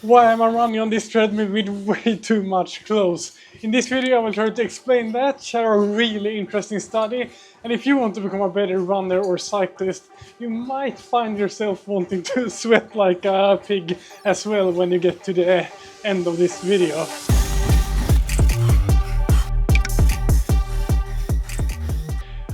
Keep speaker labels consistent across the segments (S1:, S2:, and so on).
S1: Why am I running on this treadmill with way too much clothes? In this video I will try to explain that, share a really interesting study, and if you want to become a better runner or cyclist, you might find yourself wanting to sweat like a pig as well when you get to the end of this video.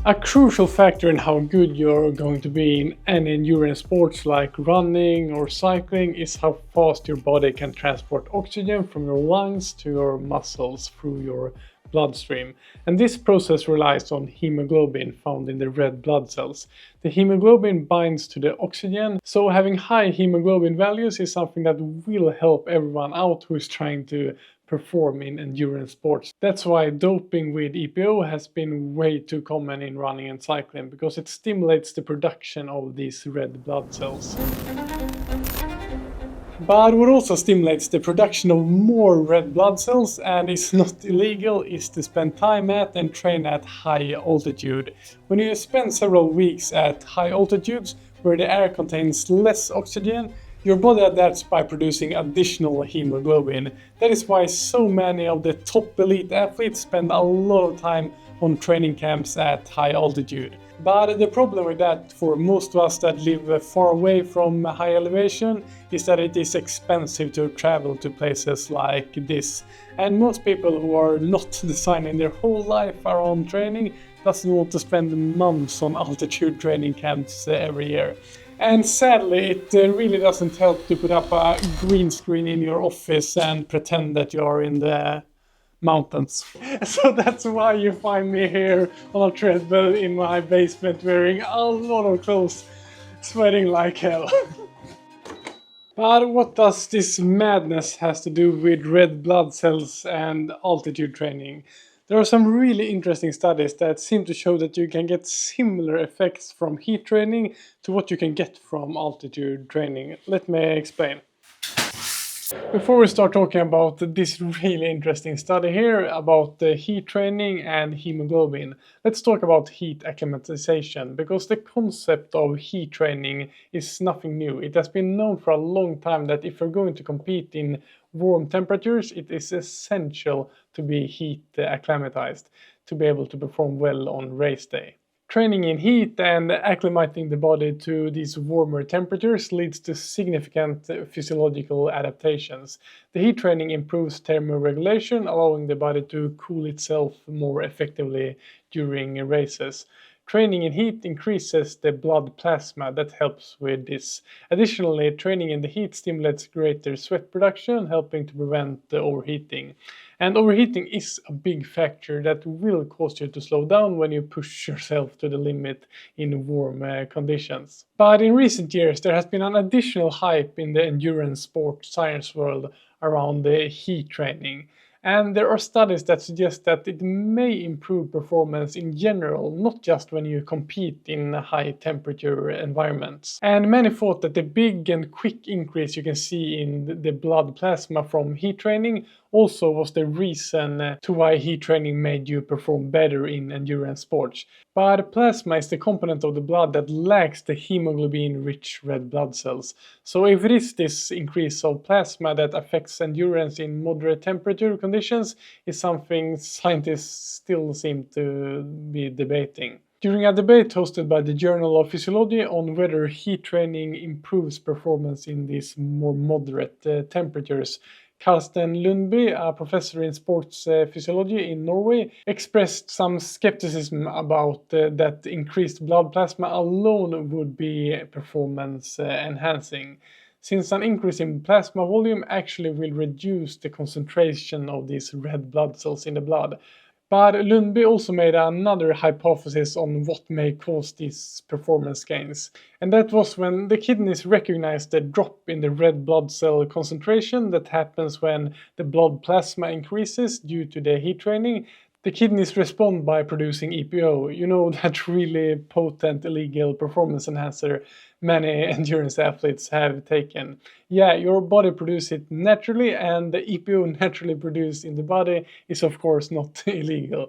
S1: A crucial factor in how good you're going to be in any endurance sports like running or cycling is how fast your body can transport oxygen from your lungs to your muscles through your bloodstream. And this process relies on hemoglobin found in the red blood cells. The hemoglobin binds to the oxygen, so having high hemoglobin values is something that will help everyone out who is trying to perform in endurance sports. That's why doping with EPO has been way too common in running and cycling, because it stimulates the production of these red blood cells. But what also stimulates the production of more red blood cells and is not illegal is to spend time at and train at high altitude. When you spend several weeks at high altitudes where the air contains less oxygen, your body adapts by producing additional hemoglobin. That is why so many of the top elite athletes spend a lot of time on training camps at high altitude. But the problem with that for most of us that live far away from high elevation is that it is expensive to travel to places like this. And most people who are not designing their whole life around training doesn't want to spend months on altitude training camps every year. And sadly, it really doesn't help to put up a green screen in your office and pretend that you're in the mountains. So that's why you find me here on a treadmill in my basement wearing a lot of clothes, sweating like hell. But what does this madness has to do with red blood cells and altitude training? There are some really interesting studies that seem to show that you can get similar effects from heat training to what you can get from altitude training. Let me explain. Before we start talking about this really interesting study here about the heat training and hemoglobin, let's talk about heat acclimatization, because the concept of heat training is nothing new. It has been known for a long time that if you're going to compete in warm temperatures, it is essential to be heat acclimatized to be able to perform well on race day. Training in heat and acclimating the body to these warmer temperatures leads to significant physiological adaptations. The heat training improves thermoregulation, allowing the body to cool itself more effectively during races. Training in heat increases the blood plasma that helps with this. Additionally, training in the heat stimulates greater sweat production, helping to prevent overheating. And overheating is a big factor that will cause you to slow down when you push yourself to the limit in warm conditions. But in recent years, there has been an additional hype in the endurance sport science world around the heat training. And there are studies that suggest that it may improve performance in general, not just when you compete in high temperature environments. And many thought that the big and quick increase you can see in the blood plasma from heat training also was the reason to why heat training made you perform better in endurance sports. But plasma is the component of the blood that lacks the hemoglobin-rich red blood cells. So if it is this increase of plasma that affects endurance in moderate temperature conditions, is something scientists still seem to be debating. During a debate hosted by the Journal of Physiology on whether heat training improves performance in these more moderate temperatures, Karsten Lundby, a professor in sports physiology in Norway, expressed some skepticism about that increased blood plasma alone would be performance enhancing, since an increase in plasma volume actually will reduce the concentration of these red blood cells in the blood. But Lundby also made another hypothesis on what may cause these performance gains. And that was when the kidneys recognize the drop in the red blood cell concentration that happens when the blood plasma increases due to the heat training. The kidneys respond by producing EPO, that really potent illegal performance enhancer many endurance athletes have taken. Yeah, your body produces it naturally, and the EPO naturally produced in the body is of course not illegal.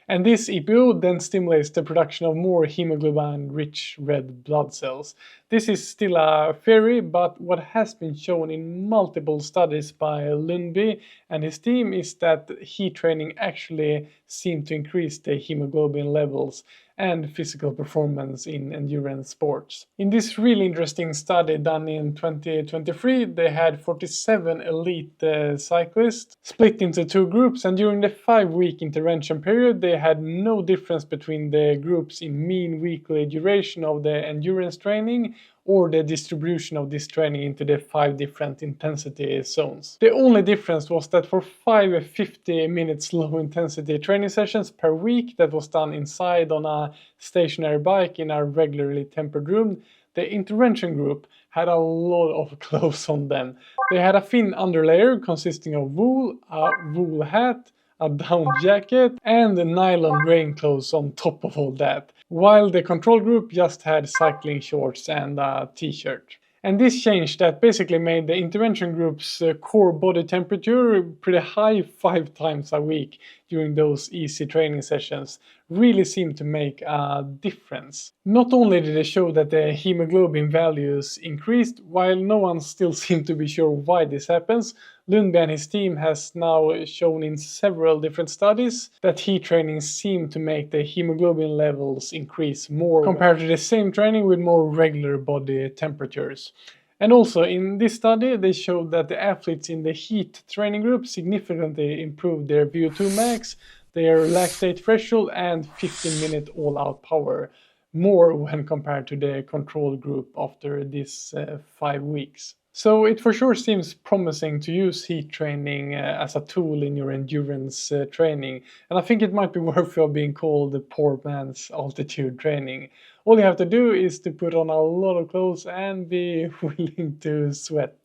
S1: And this EPO then stimulates the production of more hemoglobin-rich red blood cells. This is still a theory, but what has been shown in multiple studies by Lundby and his team is that heat training actually seemed to increase the hemoglobin levels and physical performance in endurance sports. In this really interesting study done in 2023, they had 47 elite cyclists split into two groups, and during the 5-week intervention period they had no difference between the groups in mean weekly duration of the endurance training or the distribution of this training into the 5 different intensity zones. The only difference was that for 5 50-minute low intensity training sessions per week that was done inside on a stationary bike in a regularly tempered room, the intervention group had a lot of clothes on them. They had a thin underlayer consisting of wool, a wool hat, a down jacket, and the nylon rain clothes on top of all that, while the control group just had cycling shorts and a t-shirt. And this change that basically made the intervention group's core body temperature pretty high 5 times a week during those easy training sessions really seemed to make a difference. Not only did they show that the hemoglobin values increased, while no one still seemed to be sure why this happens, Lundby and his team has now shown in several different studies that heat training seemed to make the hemoglobin levels increase more compared to the same training with more regular body temperatures. And also in this study they showed that the athletes in the heat training group significantly improved their VO2 max, their lactate threshold and 15-minute all-out power more when compared to the control group after these 5 weeks. So it for sure seems promising to use heat training as a tool in your endurance training, and I think it might be worthy of being called the poor man's altitude training. All you have to do is to put on a lot of clothes and be willing to sweat.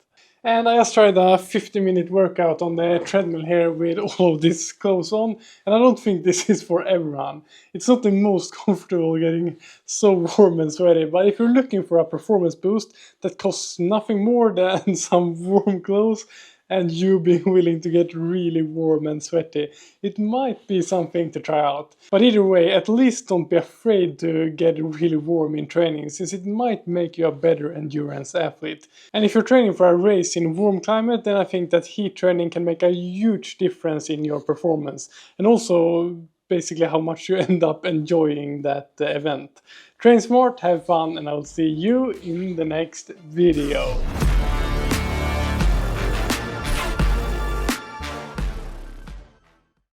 S1: And I just tried a 50-minute workout on the treadmill here with all of this clothes on, and I don't think this is for everyone. It's not the most comfortable getting so warm and sweaty, but if you're looking for a performance boost that costs nothing more than some warm clothes and you being willing to get really warm and sweaty, it might be something to try out. But either way, at least don't be afraid to get really warm in training, since it might make you a better endurance athlete. And if you're training for a race in warm climate, then I think that heat training can make a huge difference in your performance, and also basically how much you end up enjoying that event. Train smart, have fun, and I'll see you in the next video.